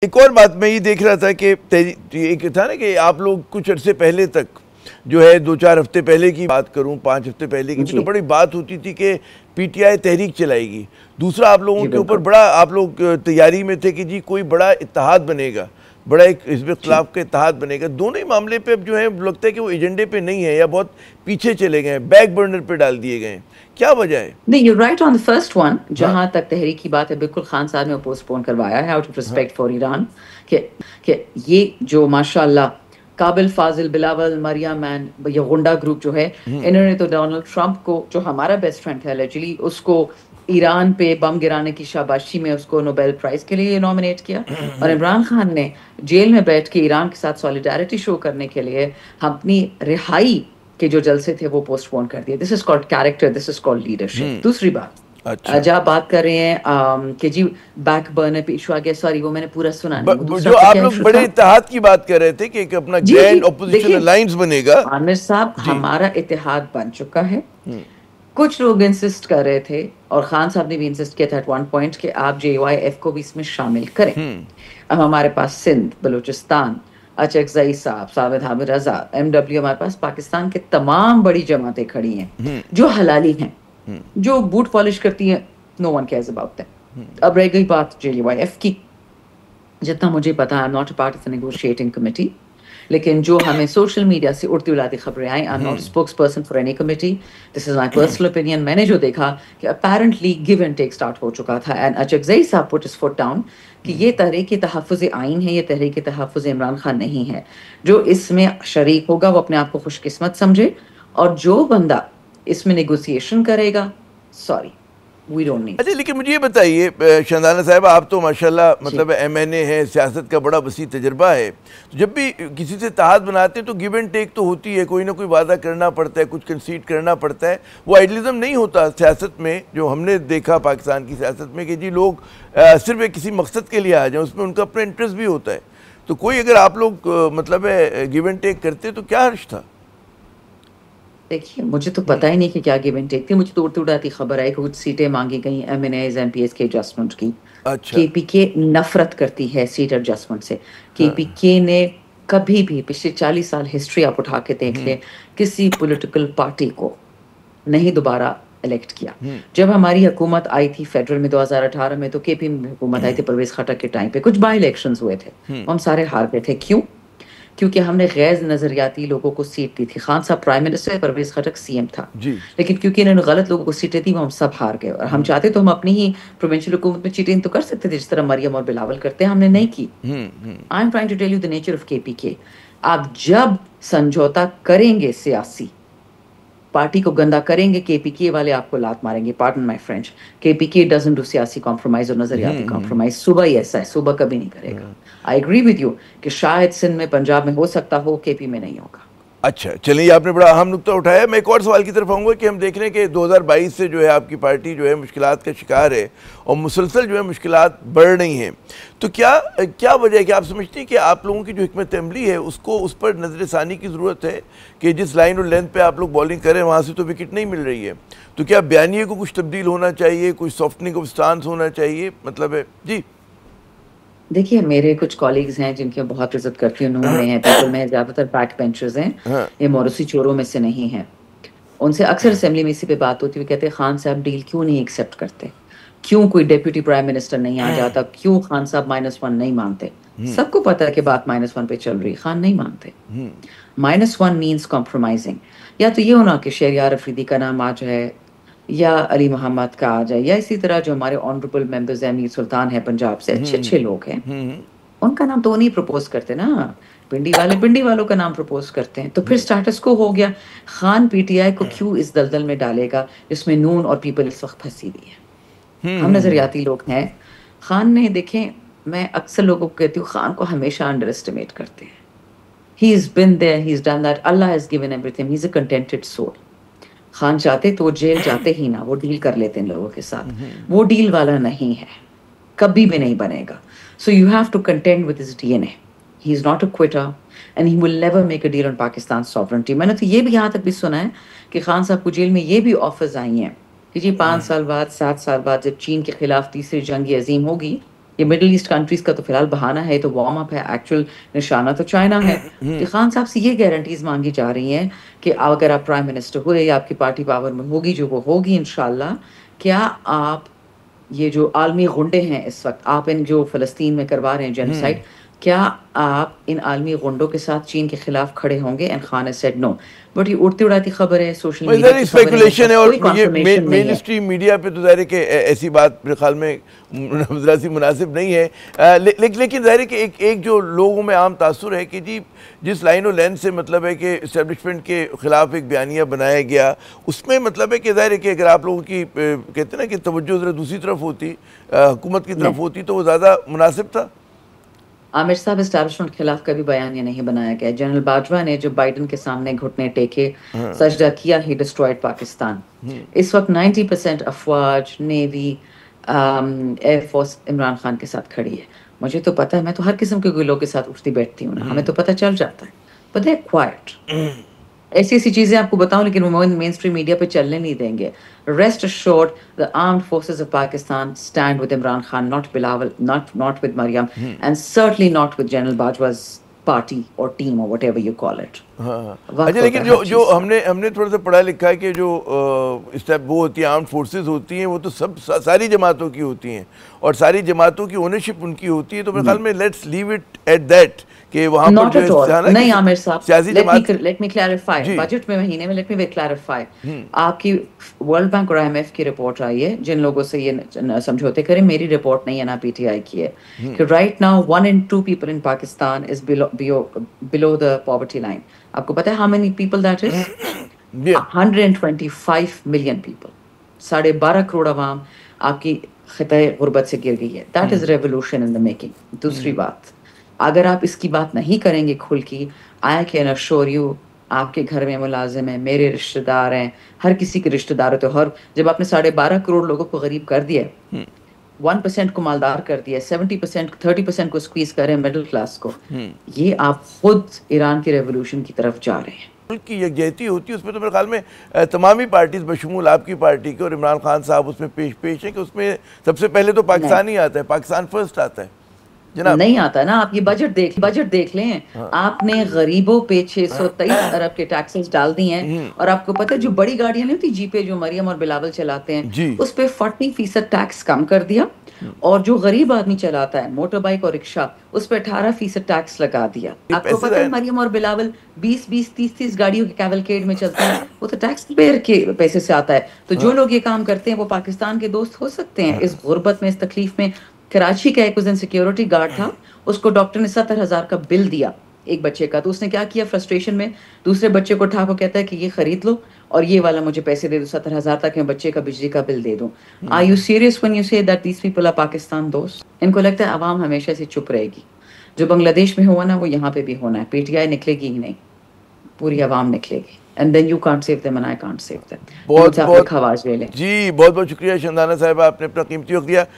ایک اور بات میں یہ دیکھ رہا تھا کہ ایک تھا نا کہ آپ لوگ کچھ عرصے پہلے تک جو ہے 2-4 ہفتے پہلے کی بات کروں 5 ہفتے پہلے کی تو بڑی بات ہوتی تھی کہ پی ٹی آئی تحریک چلائے گی. دوسرا آپ لوگوں کے اوپر بڑا آپ لوگ تیاری میں تھے کہ جی کوئی بڑا اتحاد بنے گا, بڑا ایک حزب اختلاف کا اتحاد بنے گا. دونوں ہی معاملے پہ اب جو ہے لگتا ہے کہ وہ ایجنڈے پہ نہیں ہے یا بہت پیچھے چلے گئے ہیں, بیک برنر پہ ڈال دیے گئے ہیں. کیا وجہ ہے؟ نہیں, you right on the first one. جہاں تک تحریک کی بات ہے بالکل خان صاحب نے پوسٹ پون کروایا ہے out of respect for Iran کہ یہ جو ماشاء اللہ قابل فاضل بلاول مریم مین یہ غنڈا گروپ جو ہے انہوں نے تو ڈونلڈ ٹرمپ کو جو ہمارا بیسٹ فرینڈ ہے لیجلی اس کو ایران پہ بم گرانے کی شاباشی میں اس کو نوبیل پرائز کے لیے نامنیٹ کیا, اور عمران خان نے جیل میں بیٹھ کے ایران کے ساتھ سولیڈیرٹی شو کرنے کے لیے اپنی رہائی کے جو جلسے تھے وہ پوسٹ پون کر دیے. This is called character, this is called leadership. دوسری بات جب آپ بات کر رہے ہیں کہ جی بیک برنر پہ ایشو آ گیا, سوری وہ میں نے پورا سنا نہیں, جو آپ لوگ بڑے اتحاد کی بات کر رہے تھے کہ ایک اپنا گرینڈ اپوزیشن الائنس بنے گا. عامر صاحب ہمارا اتحاد بن چکا ہے. کچھ لوگ انسسٹ کر رہے تھے اور خان صاحب نے بھی انسسٹ کیا تھا ایٹ ون پوائنٹ کہ آپ جے وائی ایف کو بھی اس میں شامل کریں. اب ہمارے پاس سندھ, بلوچستان, اچکزئی صاحب, ثابت حامد رضا, ایم ڈبلیو, ہمارے پاس پاکستان کے تمام بڑی جماعتیں کھڑی ہیں جو حلالی ہیں, جو بوٹ پالش کرتی ہیں. نو ون کیئرز اباؤٹ دیٹ. اب رہ گئی بات جے وائی ایف کی, جتنا مجھے پتا ہے not a part of negotiating committee, لیکن جو ہمیں سوشل میڈیا سے اڑتی اڑاتی خبریں آئیں, I am not spokes person for any committee, this is my personal opinion. میں نے جو دیکھا کہ apparently give and take start ہو چکا تھا, اینڈ اچکزئی صاحب پٹ ہز فٹ ڈاؤن کہ یہ تحریک تحفظ آئین ہے, یہ تحریک تحفظ عمران خان نہیں ہے. جو اس میں شریک ہوگا وہ اپنے آپ کو خوش قسمت سمجھے, اور جو بندہ اس میں نیگوسیشن کرے گا, سوری وی ڈونٹ نیڈ. اچھا لیکن مجھے یہ بتائیے شہزانہ صاحب, آپ تو ماشاءاللہ مطلب ایم این اے ہے, سیاست کا بڑا وسیع تجربہ ہے, تو جب بھی کسی سے اتحاد بناتے ہیں تو گیو اینڈ ٹیک تو ہوتی ہے, کوئی نہ کوئی وعدہ کرنا پڑتا ہے, کچھ کنسیڈ کرنا پڑتا ہے. وہ آئیڈیلزم نہیں ہوتا سیاست میں, جو ہم نے دیکھا پاکستان کی سیاست میں کہ جی لوگ صرف ایک کسی مقصد کے لیے آ جائیں, اس میں ان کا اپنا انٹرسٹ بھی ہوتا ہے. تو کوئی اگر آپ لوگ مطلب گیو اینڈ ٹیک کرتے تو کیا حرج تھا؟ دیکھیے مجھے تو پتہ ہی نہیں کہ کیا گیو اینڈ ٹیک تھی. مجھے تو اڑتی اڑاتی خبر ہے کہ کچھ سیٹیں مانگی گئیں MNAs MPs کے ایڈجسٹمنٹ کی. کے پی کے نفرت کرتی ہے سیٹ ایڈجسٹمنٹ سے. کے پی کے نے کبھی بھی پچھلے 40 سال ہسٹری آپ اٹھا کے دیکھ لیں, کسی پولیٹیکل پارٹی کو نہیں دوبارہ الیکٹ کیا. جب ہماری حکومت آئی تھی فیڈرل میں 2018 میں, تو کے پی میں حکومت آئی تھی پرویز خٹک کے ٹائم پہ, کچھ بائی الیکشنز ہوئے تھے, ہم سارے ہار گئے تھے. کیوں؟ کیونکہ ہم نے غیر نظریاتی لوگوں کو سیٹ دی تھی. خان صاحب prime minister, Pervez Khattak C M تھا, لیکن کیونکہ انہوں نے غلط لوگوں کو سیٹیں دی وہ ہم سب ہار گئے. اور ہم چاہتے تو ہم اپنی ہی پروونشل حکومت میں چیٹنگ تو کر سکتے تھے جس طرح مریم اور بلاول کرتے ہیں, ہم نے نہیں کی. I am trying to tell you the nature of K P کے. آپ جب سمجھوتا کریں گے سیاسی, پارٹی کو گندا کریں گے, کے پی کے والے آپ کو لات ماریں گے. پارڈن مائی فرینچ, کے پی کے ڈزنٹ ڈو سیاسی کمپرومائز اور نظریاتی کمپرومائز. صبح ہی ایسا ہے, صبح کبھی نہیں کرے گا. آئی ایگری ود یو کہ شاید سندھ میں پنجاب میں ہو سکتا ہو, کے پی میں نہیں ہوگا. اچھا چلیے, آپ نے بڑا اہم نقطہ اٹھایا. میں ایک اور سوال کی طرف آؤں گا کہ ہم دیکھ رہے ہیں کہ 2022 سے جو ہے آپ کی پارٹی جو ہے مشکلات کا شکار ہے, اور مسلسل جو ہے مشکلات بڑھ رہی ہیں. تو کیا وجہ ہے کہ آپ سمجھتے ہیں کہ آپ لوگوں کی جو حکمت عملی ہے اس پر نظر ثانی کی ضرورت ہے کہ جس لائن اور لینتھ پہ آپ لوگ بالنگ کریں وہاں سے تو وکٹ نہیں مل رہی ہے, تو کیا بیانیے کو کچھ تبدیل ہونا چاہیے, کوئی سافٹنگ آف سٹانس ہونا چاہیے, مطلب ہے جی؟ دیکھیے میرے کچھ کالیگز ہیں جن کی بہت عزت کرتی ہوں, نون میں ہیں, پیپل میں زیادہ تر بیک بینچرز ہیں, یہ موروثی چوروں میں سے نہیں ہیں. ان سے اکثر اسمبلی میں اسی پہ بات ہوتی ہے, کہتے ہیں خان صاحب ڈیل کیوں نہیں ایکسیپٹ کرتے, کیوں کوئی ڈیپیوٹی پرائم منسٹر نہیں آ جاتا, کیوں خان صاحب -1 نہیں مانتے. سب کو پتا ہے کہ بات -1 پہ چل رہی, خان نہیں مانتے. -1 مینس کمپرومائزنگ. یا تو یہ ہونا کہ شہریار افریدی کا نام آ جائے, یا علی محمد کا آ جائے, یا اسی طرح جو ہمارے آنریبل ممبرز ہیں, میر سلطان ہے پنجاب سے, اچھے لوگ ہیں, ان کا نام تو نہیں پروپوز کرتے نا. پنڈی والوں کا نام پروپوز کرتے ہیں. تو پھر سٹیٹس کو ہو گیا. خان پی ٹی آئی کو کیوں اس دلدل میں ڈالے گا جس میں نون اور پیپل اس وقت پھنسی ہوئی ہے. ہم نظریاتی لوگ ہیں. خان نے دیکھیں, میں اکثر لوگوں کو کہتی ہوں خان کو ہمیشہ انڈر اسٹیمیٹ کرتے ہیں. He has been there, he's done that, Allah has given everything, he's a contented soul. Khan چاہتے تو وہ جیل جاتے ہی نہ, وہ ڈیل کر لیتے ہیں لوگوں کے ساتھ. وہ ڈیل والا نہیں ہے, کبھی بھی نہیں بنے گا. So you have to contend with his DNA. He is not a quitter and he will never make a deal on Pakistan's sovereignty. میں نے تو یہ بھی یہاں تک بھی سنا ہے کہ خان صاحب کو جیل میں یہ بھی آفرز آئی ہیں کہ جی 5 سال بعد 7 سال بعد جب چین کے خلاف تیسری جنگ عظیم ہوگی یہ مڈل ایسٹ کنٹریز کا تو فی الحال بہانہ ہے, تو وارم اپ ہے, ایکچوئل نشانہ تو چائنا ہے. کہ خان صاحب سے یہ گارنٹیز مانگی جا رہی ہیں کہ اگر آپ پرائم منسٹر ہوئے یا آپ کی پارٹی پاور میں ہوگی, جو وہ ہوگی انشاءاللہ, کیا آپ یہ جو عالمی غنڈے ہیں اس وقت آپ ان جو فلسطین میں کروا رہے ہیں جینوسائڈ, کیا آپ ان عالمی غنڈوں کے ساتھ چین کے خلاف کھڑے ہوں گے؟ And Khan has said no. But یہ اڑتی اڑاتی خبر ہے, سوشل میڈیا کی خبر اسپیکولیشن ہے, اور کوئی یہ کنفرمیشن نہیں مین ہے. اسٹریم میڈیا پہ تو ظاہر ہے کہ ایسی بات میرے خیال میں ذرا سی مناسب نہیں ہے. لیکن ظاہر ہے کہ ایک جو لوگوں میں عام تاثر ہے کہ جی جس لائن و لین سے مطلب ہے کہ اسٹیبلشمنٹ کے خلاف ایک بیانیہ بنایا گیا, اس میں مطلب ہے کہ ظاہر ہے کہ اگر آپ لوگوں کی کہتے ہیں نا کہ توجہ ذرا دوسری طرف ہوتی, حکومت کی طرف ہوتی, تو وہ زیادہ مناسب تھا. عامر صاحب, اسٹیبلشمنٹ کے خلاف کبھی بیانیہ نہیں بنایا گیا. جنرل باجوہ نے جو بائیڈن کے سامنے گھٹنے ٹیکے, سجدہ کیا, ہی ڈسٹرائڈ پاکستان. اس وقت 90% افواج, navy, air force Imran Khan کے ساتھ کھڑی ہے. مجھے تو پتہ ہے, میں تو ہر قسم کے گلوں کے ساتھ اٹھتی بیٹھتی ہوں نا, ہمیں تو پتہ چل جاتا ہے. But they quite. ایسی ایسی چیزیں آپ کو بتاؤں, لیکن وہ مین اسٹریم میڈیا پہ چلنے نہیں دیں گے. Rest assured, the armed forces of Pakistan stand with Imran Khan, not Bilawal, not with Maryam, and certainly not with General Bajwa's party or team or whatever you call it. اچھا, لیکن جو ہم نے تھوڑا سا پڑھا لکھا ہے کہ جو وہ ہوتی ہیں آرمڈ فورسز ہوتی ہیں, وہ تو ساری جماعتوں کی ہوتی ہیں, اور ساری جماعتوں کی اونرشپ ان کی ہوتی ہے. تو میرے خیال میں let's leave it at that کہ وہاں پر جو ہے نہیں. عامر صاحب, سیاسی جماعت, let me clarify, بجٹ میں مہینے میں let me clarify, آپ کی ورلڈ بینک اور IMF کی رپورٹ آئی ہے, جن لوگوں سے یہ سمجھوتے کریں, میری رپورٹ نہیں ہے, نا PTI کی ہے, کہ right now 1 in 2 people in Pakistan is below the poverty line. آپ کو پتہ ہے how many people that is? 125 million people. 12.5 crore عوام آپ کی خطۂ غربت سے گر گئی ہے. That is revolution in the making. دوسری بات, اگر آپ اس کی بات نہیں کریں گے کھل کی, I can assure you, آپ کے گھر میں ملازم ہیں, میرے رشتہ دار ہیں, ہر کسی کے رشتہ دار ہوتے, اور جب آپ نے 12.5 کروڑ لوگوں کو غریب کر دیا, 1% کو مالدار کر دیا, 70% 30% کو سکویز کر رہے ہیں مڈل کلاس کو, یہ آپ خود ایران کی ریولوشن کی طرف جا رہے ہیں. ملک کی یکجہتی ہوتی ہے, اس میں تو میرے خیال میں تمامی پارٹیز بشمول آپ کی پارٹی کے اور عمران خان صاحب اس میں پیش ہیں کہ اس میں سب سے پہلے تو پاکستان ہی آتا ہے, پاکستان فرسٹ آتا ہے. نہیں آتا نا. آپ یہ بجٹ دیکھ لیں, آپ نے غریبوں پہ 623 ارب کے ٹیکسز ڈال دی ہیں, اور آپ کو پتہ ہے جو بڑی گاڑیاں نہیں ہوتی جی پے جو مریم اور بلاول چلاتے ہیں, اس پہ 40% ٹیکس کم کر دیا, اور جو غریب آدمی چلاتا ہے موٹر بائک اور رکشہ, اس پہ 18% ٹیکس لگا دیا. آپ کو پتہ ہے مریم اور بلاول 20-30 گاڑیوں کے کیولکیڈ میں چلتے ہیں, وہ تو ٹیکس پیئر کے پیسے سے آتا ہے. تو جو لوگ یہ کام کرتے ہیں وہ پاکستان کے دوست ہو سکتے ہیں اس غربت میں, اس تکلیف میں. کراچی کا ایک اس دن سیکیورٹی گارڈ تھا, اس کو ڈاکٹر نے 70,000 کا بل دیا ایک بچے کا, تو اس نے کیا کیا, فرسٹریشن میں دوسرے بچے کو اٹھا کو کہتا ہے کہ یہ خرید لو اور یہ والا مجھے پیسے دے دو 70,000 تک, میں بچے کا بجلی کا بل دے دوں. Are you serious when you say that these people are Pakistan دوست؟ ان کو لگتا ہے عوام ہمیشہ سے چپ رہے گی. جو بنگلہ دیش میں ہوا نا, وہ یہاں پہ بھی ہونا ہے. PTI نکلے گی ہی نہیں, پوری عوام نکلے گی. And then you can't save them and I can't save them. جی بہت بہت شکریہ شندانہ صاحبہ, آپ نے اپنا قیمتی وقت دیا.